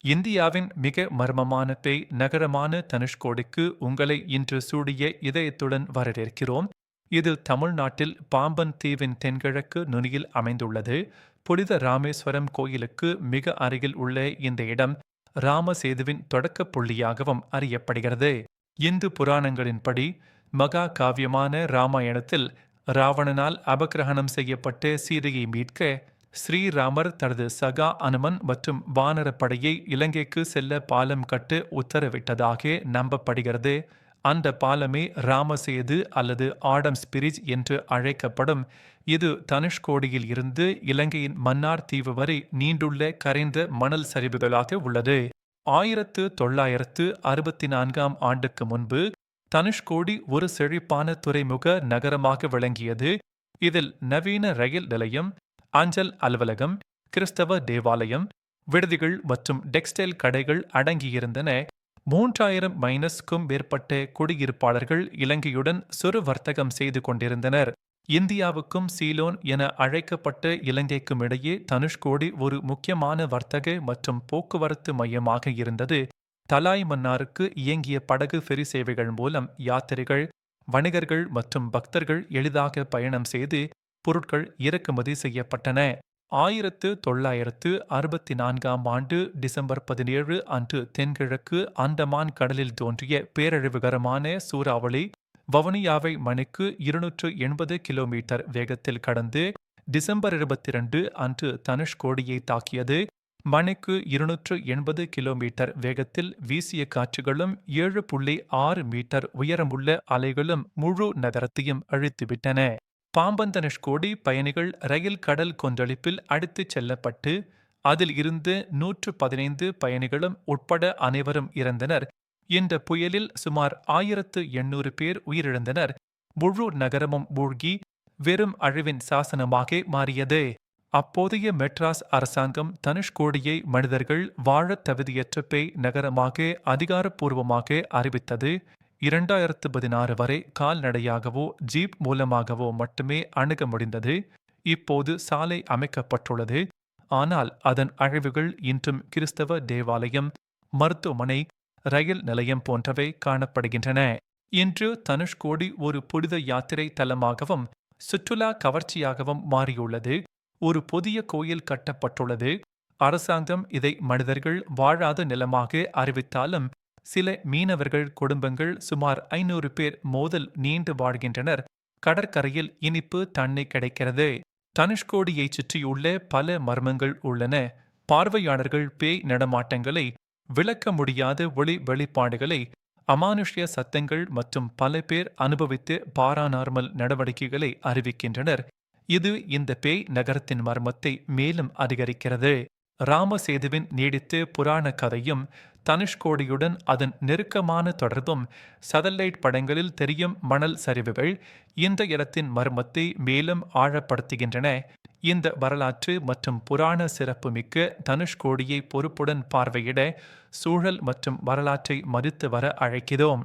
இந்தியாவின் மிக மர்மமான பேய் நகரமான தனுஷ்கோடிக்கு உங்களை இன்று சூடிய இதயத்துடன் வரவேற்கிறோம். இது தமிழ்நாட்டில் பாம்பன் தீவின் தென்கிழக்கு நுனியில் அமைந்துள்ளது. புனித ராமேஸ்வரம் கோயிலுக்கு மிக அருகில் உள்ள இந்த இடம் ராமசேதுவின் தொடக்க புள்ளியாகவும் அறியப்படுகிறது. இந்து புராணங்களின்படி மகா காவியமான ராமாயணத்தில் ராவணனால் அபக்கிரகணம் செய்யப்பட்ட சீதையை மீட்க ஸ்ரீராமர் தனது சகா அனுமன் மற்றும் வானரப் படையை இலங்கைக்கு செல்ல பாலம் கட்ட உத்தரவிட்டதாக நம்பப்படுகிறது. அந்த பாலமே ராமசேது அல்லது ஆடம்ஸ் பிரிட்ஜ் என்று அழைக்கப்படும். இது தனுஷ்கோடியில் இருந்து இலங்கையின் மன்னார் தீவு வரை நீண்டுள்ள கரைந்த மணல் சரிவுகளாக உள்ளது. 1964ஆம் ஆண்டுக்கு முன்பு தனுஷ்கோடி ஒரு செழிப்பான துறைமுக நகரமாக விளங்கியது. இதில் நவீன ரயில் நிலையம், அஞ்சல் அலுவலகம், கிறிஸ்தவ தேவாலயம், விடுதிகள் மற்றும் டெக்ஸ்டைல் கடைகள் அடங்கியிருந்தன. 3000 மேற்பட்ட குடியிருப்பாளர்கள் இலங்கையுடன் சிறு வர்த்தகம் செய்து கொண்டிருந்தனர். இந்தியாவுக்கும் சீலோன் என அழைக்கப்பட்ட இலங்கைக்கும் இடையே தனுஷ்கோடி ஒரு முக்கியமான வர்த்தக மற்றும் போக்குவரத்து மையமாக இருந்தது. தலாய் மன்னாருக்கு இயங்கிய படகு ஃபெரி சேவைகள் மூலம் யாத்திரைகள், வணிகர்கள் மற்றும் பக்தர்கள் எளிதாக பயணம் செய்து பொருட்கள் இறக்குமதி செய்யப்பட்டன. 1964ஆம் ஆண்டு டிசம்பர் 17 அன்று தென்கிழக்கு அந்தமான் கடலில் தோன்றிய பேரழிவுகரமான சூறாவளி வவுனியாவை மணிக்கு 280 கிலோமீட்டர் வேகத்தில் கடந்து டிசம்பர் 22 அன்று தனுஷ்கோடியை தாக்கியது. மணிக்கு 280 கிலோமீட்டர் வேகத்தில் வீசிய காற்றுகளும் 7.6 மீட்டர் உயரமுள்ள அலைகளும் முழு நகரத்தையும் அழித்துவிட்டன. பாம்பன் தனுஷ்கோடி பயணிகள் ரயில் கடல் கொந்தளிப்பில் அடித்துச் செல்லப்பட்டு அதில் இருந்து 115 பயணிகளும் உட்பட அனைவரும் இறந்தனர். இந்த புயலில் சுமார் 1800 பேர் உயிரிழந்தனர். முழு நகரமும் மூழ்கி வெறும் அழிவின் சாசனமாக மாறியது. அப்போதைய மெட்ராஸ் அரசாங்கம் தனுஷ்கோடியை மனிதர்கள் வாழத் தகுதியற்ற பேய் நகரமாக அதிகாரப்பூர்வமாக அறிவித்தது. 2016 வரை கால்நடையாகவோ ஜீப் மூலமாகவோ மட்டுமே அணுக முடிந்தது. இப்போது சாலை அமைக்கப்பட்டுள்ளது. ஆனால் அதன் அழிவுகள் இன்றும் கிறிஸ்தவ தேவாலயம், மருத்துவமனை, ரயில் நிலையம் போன்றவை காணப்படுகின்றன. இன்று தனுஷ்கோடி ஒரு புனித யாத்திரை தலமாகவும் சுற்றுலா கவர்ச்சியாகவும் மாறியுள்ளது. ஒரு புதிய கோயில் கட்டப்பட்டுள்ளது. அரசாங்கம் இதை மனிதர்கள் வாழாத நிலமாக அறிவித்தாலும் சில மீனவர்கள் குடும்பங்கள் சுமார் 500 பேர் மோதல் நீண்டு வாழ்கின்றனர். கடற்கரையில் இனிப்பு தண்ணீர் கிடைக்கிறது. தனுஷ்கோடியைச் சுற்றியுள்ள பல மர்மங்கள் உள்ளன. பார்வையாளர்கள் பேய் நடமாட்டங்களை, விளக்க முடியாத ஒளி வெளிப்பாடுகளை, அமானுஷ்ய சத்தங்கள் மற்றும் பல பேர் அனுபவித்து பாராநார்மல் நடவடிக்கைகளை அறிவிக்கின்றனர். இது இந்த பேய் நகரத்தின் மர்மத்தை மேலும் அதிகரிக்கிறது. ராமசேதுவின் நீடித்த புராண கதையும் தனுஷ்கோடியுடன் அதன் நெருக்கமான தொடர்பும் சதலைட் படங்களில் தெரியும் மணல் சரிவுகள் இந்த இடத்தின் மர்மத்தை மேலும் ஆழப்படுத்துகின்றன. இந்த வரலாற்று மற்றும் புராண சிறப்புமிக்க தனுஷ்கோடியை பொறுப்புடன் பார்வையிட சூழல் மற்றும் வரலாற்றை மதித்து வர அழைக்கிறோம்.